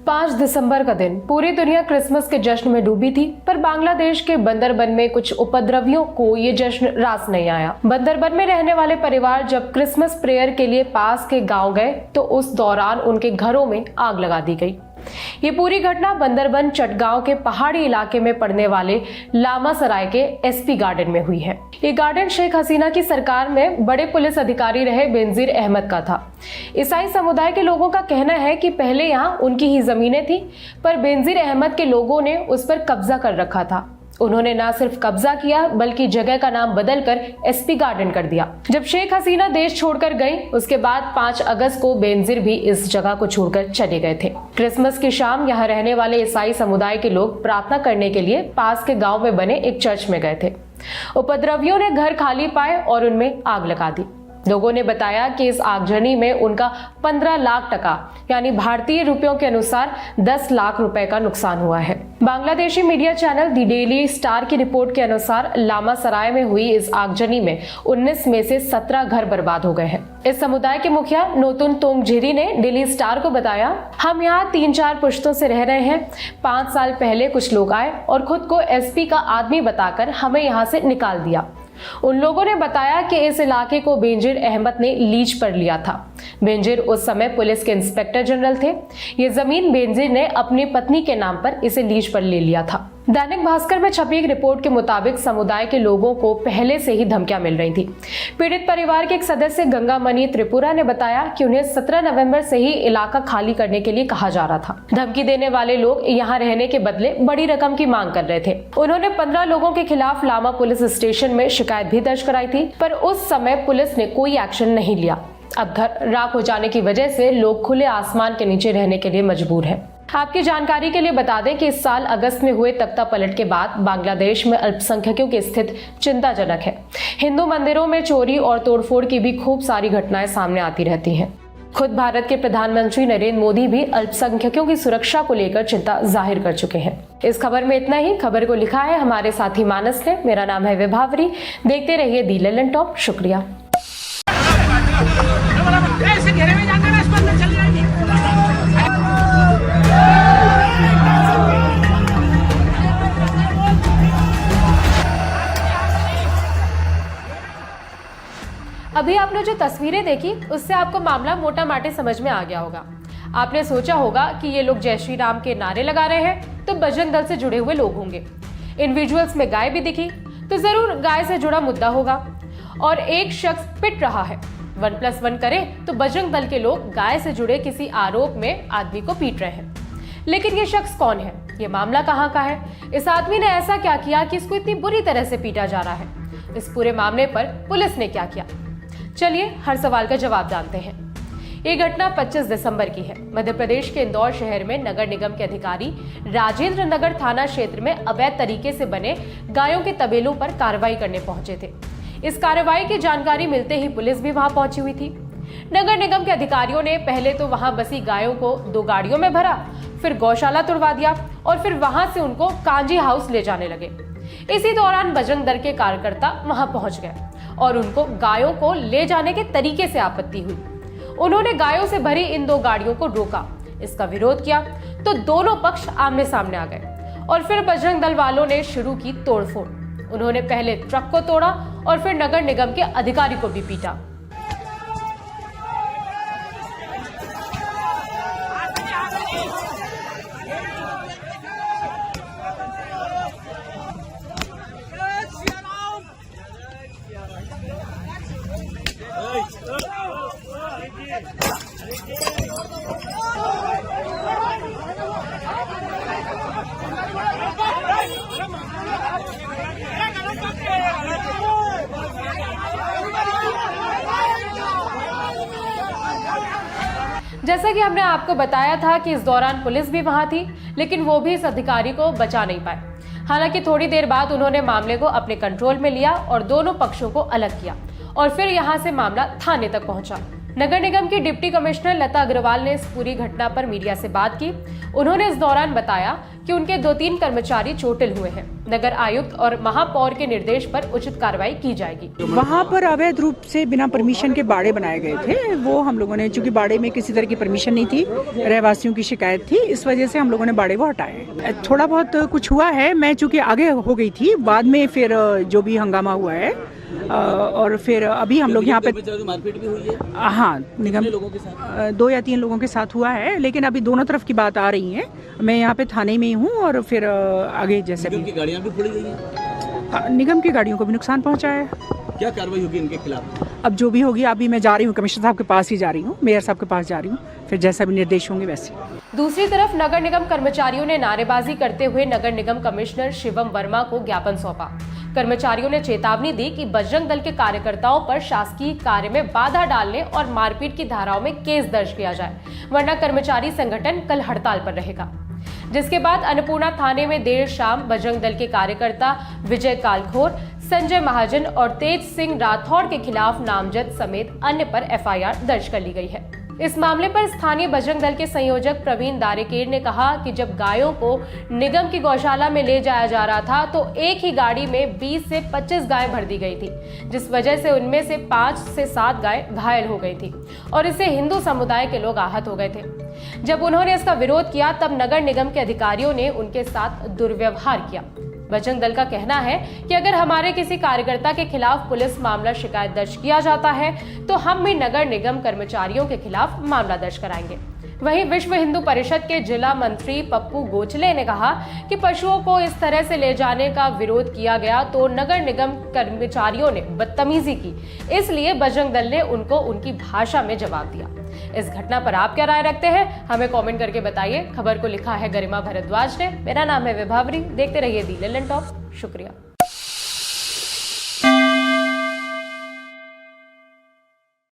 5 दिसंबर का दिन पूरी दुनिया क्रिसमस के जश्न में डूबी थी, पर बांग्लादेश के बंदरबन में कुछ उपद्रवियों को ये जश्न रास नहीं आया। बंदरबन में रहने वाले परिवार जब क्रिसमस प्रेयर के लिए पास के गांव गए तो उस दौरान उनके घरों में आग लगा दी गई। ये पूरी घटना बंदरबन चटगांव के पहाड़ी इलाके में पड़ने वाले लामा सराय के एसपी गार्डन में हुई है। ये गार्डन शेख हसीना की सरकार में बड़े पुलिस अधिकारी रहे बेनजीर अहमद का था। ईसाई समुदाय के लोगों का कहना है कि पहले यहाँ उनकी ही जमीनें थी, पर बेनजीर अहमद के लोगों ने उस पर कब्जा कर रखा था। उन्होंने न सिर्फ कब्जा किया बल्कि जगह का नाम बदलकर एसपी गार्डन कर दिया। जब शेख हसीना देश छोड़कर गई, उसके बाद 5 अगस्त को बेनजीर भी इस जगह को छोड़कर चले गए थे। क्रिसमस की शाम यहाँ रहने वाले ईसाई समुदाय के लोग प्रार्थना करने के लिए पास के गांव में बने एक चर्च में गए थे। उपद्रवियों ने घर खाली पाए और उनमें आग लगा दी। लोगों ने बताया कि इस आगजनी में उनका 15 लाख टका यानी भारतीय रुपयों के अनुसार 10 लाख रुपए का नुकसान हुआ है। Bangladeshi media channel the daily star की रिपोर्ट के अनुसार लामा सराय में हुई इस आगजनी में 19 में से 17 घर बर्बाद हो गए हैं। इस समुदाय के मुखिया नोतुन तोंगझिरी ने डेली स्टार को बताया, हम यहाँ 3-4 पुश्तों से रह रहे हैं। 5 साल पहले कुछ लोग आए और खुद को एसपी का आदमी बताकर हमें यहाँ से निकाल दिया। उन लोगों ने बताया कि इस इलाके को बेनजीर अहमद ने लीज पर लिया था। बेनजीर उस समय पुलिस के इंस्पेक्टर जनरल थे। ये जमीन बेनजीर ने अपनी पत्नी के नाम पर इसे लीज पर ले लिया था। दैनिक भास्कर में छपी एक रिपोर्ट के मुताबिक समुदाय के लोगों को पहले से ही धमकियां मिल रही थी। पीड़ित परिवार के एक सदस्य गंगामणि त्रिपुरा ने बताया कि उन्हें 17 नवंबर से ही इलाका खाली करने के लिए कहा जा रहा था। धमकी देने वाले लोग यहाँ रहने के बदले बड़ी रकम की मांग कर रहे थे। उन्होंने 15 लोगों के खिलाफ लामा पुलिस स्टेशन में शिकायत भी दर्ज कराई थी, पर उस समय पुलिस ने कोई एक्शन नहीं लिया। अब घर राख हो जाने की वजह से लोग खुले आसमान के नीचे रहने के लिए मजबूर हैं। आपकी जानकारी के लिए बता दें कि इस साल अगस्त में हुए तख्ता पलट के बाद बांग्लादेश में अल्पसंख्यकों की स्थिति चिंताजनक है। हिंदू मंदिरों में चोरी और तोड़फोड़ की भी खूब सारी घटनाएं सामने आती रहती हैं। खुद भारत के प्रधानमंत्री नरेंद्र मोदी भी अल्पसंख्यकों की सुरक्षा को लेकर चिंता जाहिर कर चुके हैं। इस खबर में इतना ही। खबर को लिखा है हमारे साथी मानस ने। मेरा नाम है विभावरी। देखते रहिए दी ललन टॉप। शुक्रिया। अभी आपने जो तस्वीरें देखी उससे आपको मामला मोटा माटे समझ में आ गया होगा। आपने सोचा होगा कि ये लोग जय श्री राम के नारे लगा रहे हैं तो बजरंग दल से जुड़े हुए लोग होंगे। इन विजुअल्स में गाय भी दिखी तो जरूर गाय से जुड़ा मुद्दा होगा। और एक शख्स पिट रहा है, 1+1 करें तो बजरंग दल के लोग गाय से जुड़े किसी आरोप में आदमी को पीट रहे हैं। लेकिन ये शख्स कौन है? ये मामला कहाँ का है? इस आदमी ने ऐसा क्या किया कि इसको इतनी बुरी तरह से पीटा जा रहा है? इस पूरे मामले पर पुलिस ने क्या किया? चलिए हर सवाल का जवाब जानते हैं। ये घटना 25 दिसंबर की है। मध्य प्रदेश के इंदौर शहर में नगर निगम के अधिकारी राजेंद्र नगर थाना क्षेत्र में अवैध तरीके से बने गायों के तबेलों पर कार्रवाई करने पहुंचे थे। इस कार्रवाई की जानकारी मिलते ही पुलिस भी वहां पहुंची हुई थी। नगर निगम के अधिकारियों ने पहले तो वहां बसी गायों को 2 गाड़ियों में भरा, फिर गौशाला तुड़वा दिया और फिर वहां से उनको कांजी हाउस ले जाने लगे। इसी दौरान बजरंग दल के कार्यकर्ता वहां पहुंच गए और उनको गायों को ले जाने के तरीके से आपत्ति हुई। उन्होंने गायों से भरी इन 2 गाड़ियों को रोका, इसका विरोध किया तो दोनों पक्ष आमने सामने आ गए और फिर बजरंग दल वालों ने शुरू की तोड़फोड़। उन्होंने पहले ट्रक को तोड़ा और फिर नगर निगम के अधिकारी को भी पीटा। जैसा कि हमने आपको बताया था कि इस दौरान पुलिस भी वहां थी, लेकिन वो भी इस अधिकारी को बचा नहीं पाए। हालांकि थोड़ी देर बाद उन्होंने मामले को अपने कंट्रोल में लिया और दोनों पक्षों को अलग किया और फिर यहां से मामला थाने तक पहुंचा। नगर निगम की डिप्टी कमिश्नर लता अग्रवाल ने इस पूरी घटना पर मीडिया से बात की। उन्होंने इस दौरान बताया कि उनके 2-3 कर्मचारी चोटिल हुए हैं। नगर आयुक्त और महापौर के निर्देश पर उचित कार्रवाई की जाएगी। वहाँ पर अवैध रूप से बिना परमिशन के बाड़े बनाए गए थे। वो हम लोगों ने, चूंकि बाड़े में किसी तरह की परमिशन नहीं थी, रहवासियों की शिकायत थी, इस वजह से हम लोगों ने बाड़े वो हटाए। थोड़ा बहुत कुछ हुआ है, मैं चूंकि आगे हो गई थी, बाद में फिर जो भी हंगामा हुआ है और फिर अभी हम लोग यहाँ पे मारपीट भी हुई है। हाँ, निगम लोगों के साथ 2 या 3 लोगों के साथ हुआ है, लेकिन अभी दोनों तरफ की बात आ रही है। मैं यहाँ पे थाने में ही हूँ और फिर आगे जैसे निगम की गाड़ियाँ भी फोड़ी गई हैं। निगम की गाड़ियों को भी नुकसान पहुँचा है। क्या कार्रवाई होगी इनके खिलाफ? अब जो भी होगी, अभी मैं जा रही हूँ, कमिश्नर साहब के पास ही जा रही हूँ, मेयर साहब के पास जा रही हूँ, फिर जैसा भी निर्देश होंगे वैसे। दूसरी तरफ नगर निगम कर्मचारियों ने नारेबाजी करते हुए नगर निगम कमिश्नर शिवम वर्मा को ज्ञापन सौंपा। कर्मचारियों ने चेतावनी दी कि बजरंग दल के कार्यकर्ताओं पर शासकीय कार्य में बाधा डालने और मारपीट की धाराओं में केस दर्ज किया जाए, वरना कर्मचारी संगठन कल हड़ताल पर रहेगा। जिसके बाद अन्नपूर्णा थाने में देर शाम बजरंग दल के कार्यकर्ता विजय कालखोर, संजय महाजन और तेज सिंह राठौड़ के खिलाफ नामजद समेत अन्य पर एफआईआर दर्ज कर ली गई है। इस मामले पर स्थानीय बजरंग दल के संयोजक प्रवीण दारेकेर ने कहा कि जब गायों को निगम की गौशाला में ले जाया जा रहा था तो एक ही गाड़ी में 20 से 25 गाय भर दी गई थी, जिस वजह से उनमें से 5 से 7 गाय घायल हो गई थी और इससे हिंदू समुदाय के लोग आहत हो गए थे। जब उन्होंने इसका विरोध किया तब नगर निगम के अधिकारियों ने उनके साथ दुर्व्यवहार किया। बजरंग दल का कहना है कि अगर हमारे किसी कार्यकर्ता के खिलाफ पुलिस मामला शिकायत दर्ज किया जाता है तो हम भी नगर निगम कर्मचारियों के खिलाफ मामला दर्ज कराएंगे। वहीं विश्व हिंदू परिषद के जिला मंत्री पप्पू गोचले ने कहा कि पशुओं को इस तरह से ले जाने का विरोध किया गया तो नगर निगम कर्मचारियों ने बदतमीजी की, इसलिए बजरंग दल ने उनको उनकी भाषा में जवाब दिया। इस घटना पर आप क्या राय रखते हैं, हमें कमेंट करके बताइए। खबर को लिखा है गरिमा भारद्वाज ने। मेरा नाम है विभावरी। देखते रहिए दी लल्लन टॉप। शुक्रिया।